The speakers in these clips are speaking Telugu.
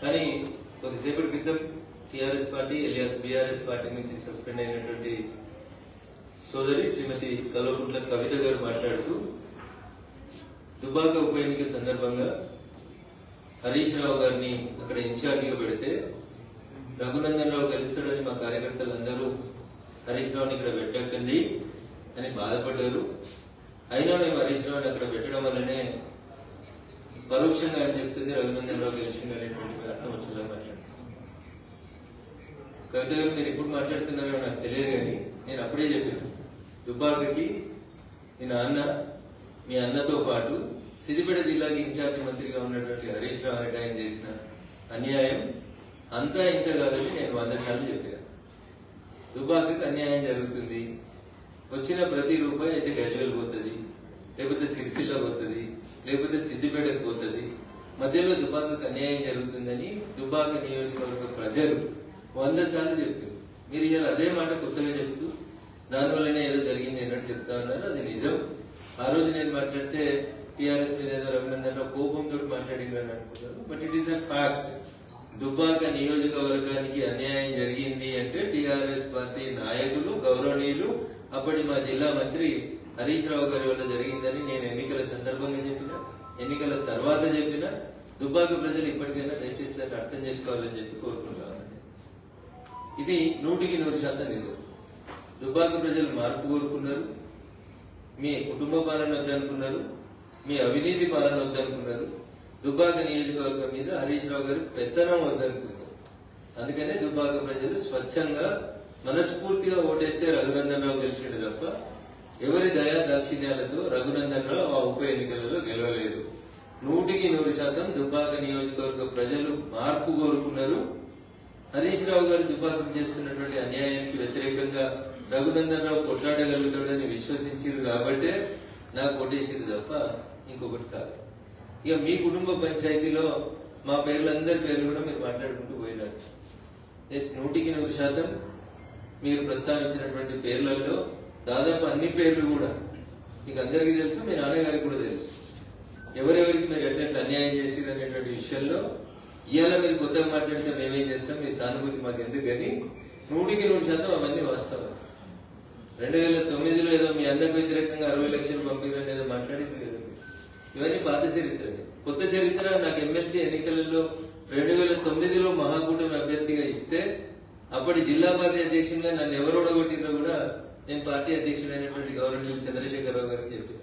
కానీ కొద్దిసేపటి క్రితం TRS party alias BRS party నుంచి సస్పెండ్ అయినటువంటి సోదరి శ్రీమతి కల్వకుంట్ల కవిత గారు మాట్లాడుతూ దుబ్బాక ఉప ఎన్నిక సందర్భంగా హరీష్ రావు గారిని అక్కడ ఇన్ఛార్జిగా పెడితే రఘునందన్ రావు కలుస్తాడని మా కార్యకర్తలందరూ హరీష్ రావుని ఇక్కడ పెట్టకండి అని బాధపడ్డారు. అయినా మేము హరీష్ రావుని అక్కడ పెట్టడం వల్లనే పరోక్షంగా అని చెప్తుంది రఘునందన్ రావు గెలిచింది అనేటువంటి అర్థం వచ్చేలా మాట్లాడుతున్నాను. కవిత గారు మీరు ఎప్పుడు మాట్లాడుతున్నారో నాకు తెలియదు, కానీ నేను అప్పుడే చెప్పాను, దుబ్బాకకి మీ నాన్న మీ అన్నతో పాటు సిద్దిపేట జిల్లాకి ఇన్ఛార్జి మంత్రిగా ఉన్నటువంటి హరీష్ రావు అనేట ఆయన చేసిన అన్యాయం అంతా ఇంత కాదని నేను 100 సార్లు చెప్పాను. దుబ్బాకకి అన్యాయం జరుగుతుంది, వచ్చిన ప్రతి రూపాయి అయితే గజ్వేల్ పోతుంది, లేకపోతే సిరిసిల్ల పోతుంది, లేకపోతే సిద్దిపేటకు పోతుంది, మధ్యలో దుబ్బాకకు అన్యాయం జరుగుతుందని దుబ్బాక నియోజకవర్గ ప్రజలు 100 సార్లు చెప్పారు. మీరు ఇవాళ అదే మాట కొత్తగా చెప్తూ దానివల్లనే ఏదో జరిగింది అన్నట్టు చెప్తా ఉన్నారు. అది నిజం. ఆ రోజు నేను మాట్లాడితే టీఆర్ఎస్ మీద ఏదో రఘునందన్ రావు కోపంతో మాట్లాడిందని అనుకుంటారు, but it is a fact. Dubbaka నియోజకవర్గానికి అన్యాయం జరిగింది అంటే టీఆర్ఎస్ పార్టీ నాయకులు గౌరవనీయులు అప్పటి మా జిల్లా మంత్రి హరీష్ రావు గారి వల్ల జరిగిందని నేను ఎన్నికల సందర్భంగా చెప్పిన, ఎన్నికల తర్వాత చెప్పిన. దుబ్బాక ప్రజలు ఇప్పటికైనా దయచేసి దాన్ని అర్థం చేసుకోవాలని చెప్పి కోరుకుంటాను. ఇది 100% నిజం. దుబ్బాక ప్రజలు మార్పు కోరుకున్నారు. మీ కుటుంబ పాలన వద్దనుకున్నారు, మీ అవినీతి పాలన వద్దనుకున్నారు, దుబ్బాక నియోజకవర్గం మీద హరీష్ రావు గారు పెత్తనం వద్దనుకున్నారు. అందుకనే దుబ్బాక ప్రజలు స్వచ్ఛంగా మనస్ఫూర్తిగా ఓటేస్తే రఘునందన్ రావు గెలిచిండు తప్ప ఎవరి దయా దాక్షిణ్యాలతో రఘునందన్ రావు ఆ ఉప ఎన్నికలలో గెలవలేదు. 100% దుబ్బాక నియోజకవర్గ ప్రజలు మార్పు కోరుకున్నారు. హరీష్ రావు గారు దుబ్బాకకు చేస్తున్నటువంటి అన్యాయానికి వ్యతిరేకంగా రఘునందన్ రావు కొట్లాడగలుగుతాడని విశ్వసించారు కాబట్టే నాకు ఓటేసింది తప్ప ఇంకొకటి కాదు. ఇక మీ కుటుంబ పంచాయతీలో మా పేర్లందరి పేర్లు కూడా మీరు మాట్లాడుకుంటూ పోయినారు. 100% మీరు ప్రస్తావించినటువంటి పేర్లలో దాదాపు అన్ని పేర్లు కూడా మీకు అందరికీ తెలుసు, మీ నాన్నగారికి కూడా తెలుసు. ఎవరెవరికి మీరు ఎట్లా అన్యాయం చేసిరు అనేటువంటి విషయంలో ఇవాళ మీరు కొత్తగా మాట్లాడితే మేమేం చేస్తాం, మీ సానుభూతి మాకు ఎందుకు, కానీ 100% అవన్నీ వాస్తవం. 2009లో ఏదో మీ అన్నకు వ్యతిరేకంగా 60 లక్షలు పంపిరని ఏదో మాట్లాడింది కదా, ఇవన్నీ పాత చరిత్ర. కొత్త చరిత్ర నాకు ఎమ్మెల్సీ ఎన్నికలలో 2009లో మహాకూటమి అభ్యర్థిగా ఇస్తే అప్పటి జిల్లా పార్టీ అధ్యక్షునిగా నన్ను ఎవరు ఓడగొట్టినా కూడా నేను పార్టీ అధ్యక్షుడైనటువంటి గవర్నర్ చంద్రశేఖరరావు గారికి చెప్పిన.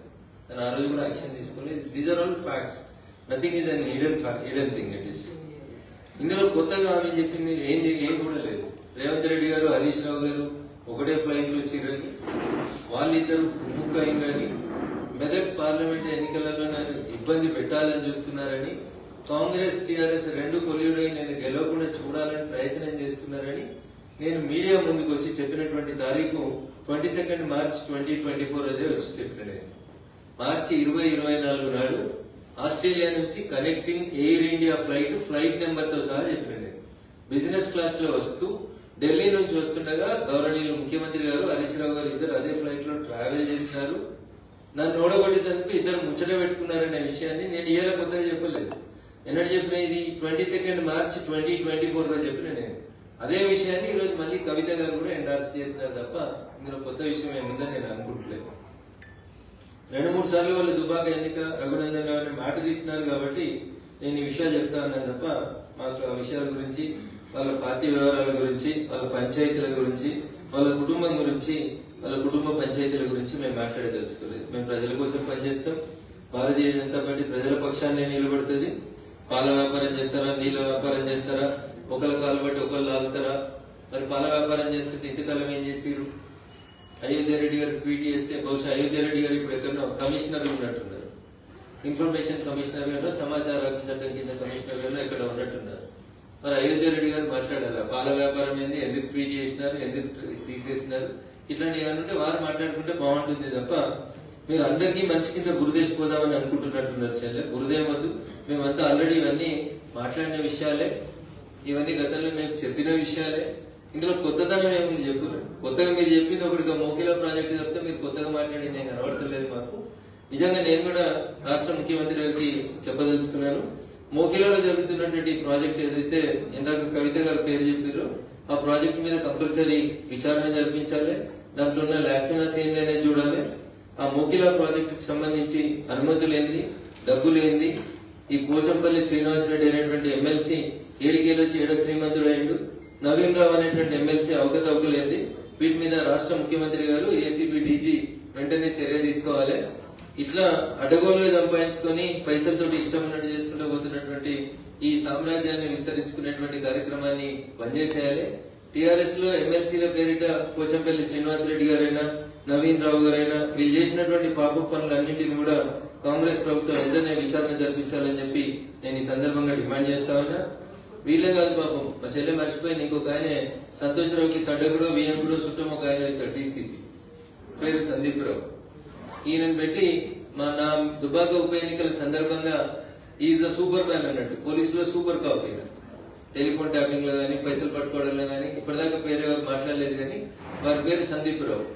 నేను ఆ రోజు కూడా యాక్షన్ తీసుకోలేదు. These are all facts, nothing is an hidden thing. It is ఇందులో కొత్తగా ఆమె చెప్పింది ఏం కూడా లేదు. రేవంత్ రెడ్డి గారు హరీష్ రావు గారు ఒకటే ఫ్లైట్ లో వచ్చిరని, వాళ్ళిద్దరు ప్రముఖ అయిందని, మెదక్ పార్లమెంట్ ఎన్నికలలో నన్ను ఇబ్బంది పెట్టాలని చూస్తున్నారని, కాంగ్రెస్ టీఆర్ఎస్ 2 కొల్యూడై నేను గెలవకుండా చూడాలని ప్రయత్నం చేస్తున్నారని నేను మీడియా ముందుకు వచ్చి చెప్పినటువంటి తారీఖు 22 మార్చ్ 2024 అదే వచ్చి చెప్పిన. నేను మార్చి 2024 నాడు ఆస్ట్రేలియా నుంచి కనెక్టింగ్ ఎయిర్ ఇండియా ఫ్లైట్ నెంబర్తో సహా చెప్పిన. నేను బిజినెస్ క్లాస్ లో వస్తూ ఢిల్లీ నుంచి వస్తుండగా గౌరవనీయులు ముఖ్యమంత్రి గారు హరీష్ రావు గారు ఇద్దరు అదే ఫ్లైట్ లో ట్రావెల్ చేసినారు. నన్ను ఓడగొట్టేందుకు ఇద్దరు ముచ్చట పెట్టుకున్నారనే విషయాన్ని నేను ఇవాళ కొత్తగా చెప్పలేదు. ఎన్నడూ చెప్పిన, ఇది 22 మార్చ్ 2024 లో చెప్పిన. నేను అదే విషయాన్ని ఈరోజు మళ్ళీ కవిత గారు కూడా ఎండార్స్ చేసినారు తప్ప ఇందులో కొత్త విషయం ఏముందని నేను అనుకుంటలేదు. 2-3 సార్లు వాళ్ళు దుబ్బాక ఎన్నిక రఘునందన్ రావు మాట తీసినారు కాబట్టి నేను ఈ విషయాలు చెప్తా ఉన్నాను తప్ప మాకు ఆ విషయాల గురించి, వాళ్ళ పార్టీ వ్యవహారాల గురించి, వాళ్ళ పంచాయతీల గురించి, వాళ్ళ కుటుంబం గురించి, వాళ్ళ కుటుంబ పంచాయతీల గురించి మేము మాట్లాడే తెలుసుకోలేదు. మేము ప్రజల కోసం పనిచేస్తాం. భారతీయ జనతా పార్టీ ప్రజల పక్షాన్ని నిలబడుతుంది. పాల వ్యాపారం చేస్తారా, నీళ్ళ వ్యాపారం చేస్తారా, ఒకరి కాలు బట్టి ఒకరు లాగుతారా? మరి పాల వ్యాపారం చేస్తుంటే ఇంతకాలం ఏం చేసిరు? అయోధ్య రెడ్డి గారు ట్వీట్ చేస్తే బహుశా అయోధ్య రెడ్డి గారు ఇప్పుడు ఎక్కడో కమిషనర్ ఉన్నట్టున్నారు, ఇన్ఫర్మేషన్ కమిషనర్ గారు, సమాచార చట్టం కింద కమిషనర్ గారు ఎక్కడ ఉన్నట్టున్నారు. మరి అయోధ్య రెడ్డి గారు మాట్లాడారా? పాల వ్యాపారం ఏంది, ఎందుకు ట్వీట్ చేసినారు, ఎందుకు తీసేసినారు, ఇట్లాంటి ఏమనుంటే వారు మాట్లాడుకుంటే బాగుంటుంది తప్ప మీరు అందరికీ మంచి కింద గురుదేశిపోదామని అనుకుంటున్నట్టున్నారు. చెల్లె గురుదేవం వద్దు. మేమంతా ఆల్రెడీ ఇవన్నీ మాట్లాడిన విషయాలే, ఇవన్నీ గతంలో మేము చెప్పిన విషయాలే. ఇందులో కొత్తదనం ఏముంది చెప్పు? కొత్తగా మీరు చెప్పింది ఒకటిగా మోకిలా ప్రాజెక్టు చెప్తే మీరు కొత్తగా మాట్లాడింది ఏం కనబడతలేదు మాకు. నిజంగా నేను కూడా రాష్ట్ర ముఖ్యమంత్రి గారికి చెప్పదలుచుకున్నాను. మోకిలలో జరుగుతున్నటువంటి ప్రాజెక్ట్ ఏదైతే ఇందాక కవిత గారు పేరు చెప్పారో ఆ ప్రాజెక్ట్ మీద కంపల్సరీ విచారణ జరిపించాలి. దాంట్లో ఉన్న లాక్యునస్ ఏంది అనేది చూడాలి. ఆ మోకిలా ప్రాజెక్ట్ కి సంబంధించి అనుమతులు ఏంది, డబ్బులు ఏంది, ఈ పోచంపల్లి శ్రీనివాసరెడ్డి అనేటువంటి ఎమ్మెల్సీ ఏడికేలొచ్చి ఏడ శ్రీమంతుడు అయిండు, నవీన్ రావు అనేటువంటి ఎమ్మెల్సీ అవకతవకలేంది, వీటి మీద రాష్ట్ర ముఖ్యమంత్రి గారు ఏసీబీ డీజీ వెంటనే చర్య తీసుకోవాలి. ఇట్లా అడ్డగోలుగా సంపాదించుకొని పైసలతోటి ఇష్టం ఉన్నట్టు చేసుకుంటూ పోతున్నటువంటి ఈ సామ్రాజ్యాన్ని విస్తరించుకునేటువంటి కార్యక్రమాన్ని బంద్ చేసేయాలి. టీఆర్ఎస్ లో ఎమ్మెల్సీల పేరిట పోచంపల్లి శ్రీనివాసరెడ్డి గారైనా నవీన్ రావు గారైనా వీళ్ళు చేసినటువంటి పాప పనులన్నింటినీ కూడా కాంగ్రెస్ ప్రభుత్వం వెంటనే విచారణ జరిపించాలని చెప్పి నేను ఈ సందర్భంగా డిమాండ్ చేస్తా ఉన్నా. వీళ్ళే కాదు పాపం, మా చెల్లె మర్చిపోయింది, ఇంకొక ఆయన సంతోషరావుకి సడ్డగుడో వియ్యంగుడో చుట్టం ఒక ఆయన అవుతాడు డీసీపీ, పేరు సందీప్ రావు. ఈయనను పెట్టి నా దుబాక ఉప ఎన్నికల సందర్భంగా ఈజ్ ద సూపర్ మ్యాన్ అన్నట్టు, పోలీసులో సూపర్ కాప్ ఈయన. టెలిఫోన్ ట్యాపింగ్ లో గానీ పైసలు పట్టుకోవడంలో గానీ ఇప్పటిదాకా పేరు ఎవరు మాట్లాడలేదు, కానీ వారి పేరు సందీప్ రావు.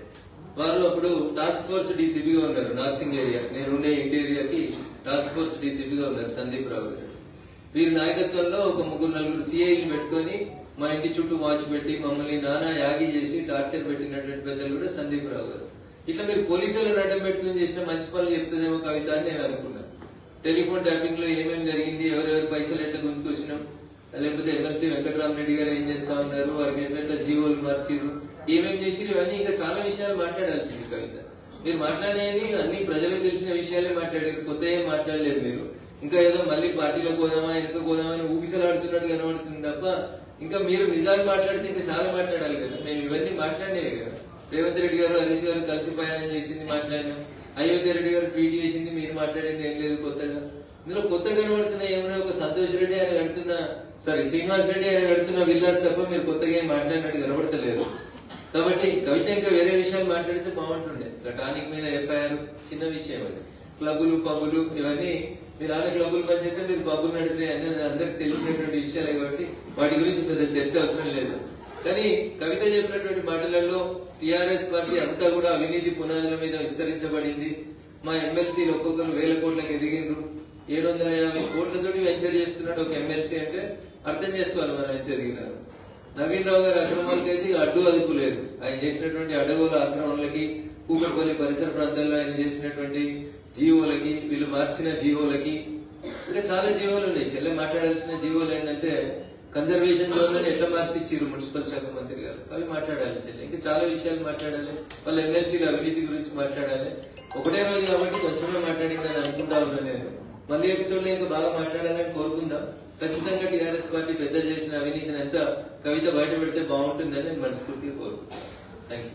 వారు అప్పుడు టాస్క్ ఫోర్స్ డీసీపీగా ఉన్నారు నార్సింగ్ ఏరియా, నేను ఉండే ఇంటి ఏరియాకి టాస్క్ ఫోర్స్ డీసీపీగా ఉన్నారు సందీప్ రావు గారు. వీరి నాయకత్వంలో ఒక 3-4 సిఐలు పెట్టుకొని మా ఇంటి చుట్టూ వాచ్ పెట్టి మమ్మల్ని నానా యాగి చేసి టార్చర్ పెట్టినటువంటి పెద్దలు కూడా సందీప్ రావు గారు. ఇట్లా మీరు పోలీసులను అడ్డం పెట్టుకుని చేసిన మంచి పనులు చెప్తుందేమో కవిత అని నేను అనుకున్నాను. టెలిఫోన్ ట్యాపింగ్ లో ఏమేమి జరిగింది, ఎవరెవరి పైసలు ఎట్లా గుంతుకొచ్చినాం, లేకపోతే ఎమ్మెల్సీ వెంకటరామరెడ్డి గారు ఏం చేస్తా ఉన్నారు, వారికి ఎట్లా జీవోలు మార్చిరు, ఏమేమి చేసిరు, ఇవన్నీ ఇంకా చాలా విషయాలు మాట్లాడాల్సింది కవిత. మీరు మాట్లాడేవి అన్ని ప్రజలకు తెలిసిన విషయాలే మాట్లాడారు, కొత్త ఏం మాట్లాడలేదు మీరు. ఇంకా ఏదో మళ్ళీ పార్టీలో పోదామా వెనుక పోదామా అని ఊగిసలాడుతున్నట్టు కనబడుతుంది తప్ప ఇంకా మీరు నిజాలు మాట్లాడితే ఇంకా చాలా మాట్లాడాలి కదా. మేము ఇవన్నీ మాట్లాడినాయి కదా. రేవంత్ రెడ్డి గారు హరీష్ గారు కలిసి ప్రయాణం చేసింది మాట్లాడినాం, అయోధ్య రెడ్డి గారు ట్వీట్ చేసింది, మీరు మాట్లాడింది ఏం లేదు కొత్తగా. ఇందులో కొత్త కనబడుతున్న ఏమైనా ఒక సంతోష్ రెడ్డి ఆయన కడుతున్న శ్రీనివాస్ రెడ్డి ఆయన కడుతున్న విల్లాస్ తప్ప మీరు కొత్తగా ఏం మాట్లాడినట్టు కనబడతలేరు. కాబట్టి కవిత ఇంకా వేరే విషయాలు మాట్లాడితే బాగుంటుండే. టానిక్ మీద ఎఫ్ఐఆర్ చిన్న విషయం అది. క్లబ్బులు పబ్బులు ఇవన్నీ మీరు ఆడ క్లబ్బులు పనిచేస్తే మీరు పబ్బులు నడిపే అందరికి తెలిసినటువంటి విషయాలే కాబట్టి వాటి గురించి పెద్ద చర్చ అవసరం లేదు. కానీ కవిత చెప్పినటువంటి మాటలలో టీఆర్ఎస్ పార్టీ అంతా కూడా అవినీతి పునాదుల మీద విస్తరించబడింది. మా ఎమ్మెల్సీలు ఒక్కొక్కరు 1000 కోట్లకు ఎదిగిండ్రు, 750 కోట్లతోటి వెంచర్ చేస్తున్నాడు ఒక ఎమ్మెల్సీ అంటే అర్థం చేసుకోవాలి మనం ఎంత ఎదిగినారు. నవీన్ రావు గారి అక్రమాలకైతే అడ్డు అదుపు లేదు. ఆయన చేసినటువంటి అడవుల అక్రమాలకి, కూకట్పల్లి పరిసర ప్రాంతాల్లో ఆయన చేసినటువంటి జీవోలకి, వీళ్ళు మార్చిన జీవోలకి, ఇంకా చాలా జీవోలు ఉన్నాయి. చెల్లె మాట్లాడాల్సిన జీవోలు ఏంటంటే కన్జర్వేషన్ జోన్లను ఎట్లా మార్చిచ్చిరు మున్సిపల్ శాఖ మంత్రి గారు, అవి మాట్లాడాలి చెల్లె. ఇంకా చాలా విషయాలు మాట్లాడాలి. వాళ్ళ ఎమ్మెల్సీల అవినీతి గురించి మాట్లాడాలి. ఒకటే రోజు కాబట్టి కొంచెమే మాట్లాడిందని అనుకుంటా ఉన్నాను నేను. మళ్ళీ ఎపిసోడ్ లో ఇంకా బాగా మాట్లాడాలని కోరుకుందాం. ఖచ్చితంగా టీఆర్ఎస్ పార్టీ పెద్ద చేసిన అవినీతిని ఎంత కవిత బయట పెడితే బాగుంటుందని నేను మనస్ఫూర్తిగా కోరుకుంటున్నాను. Thank you.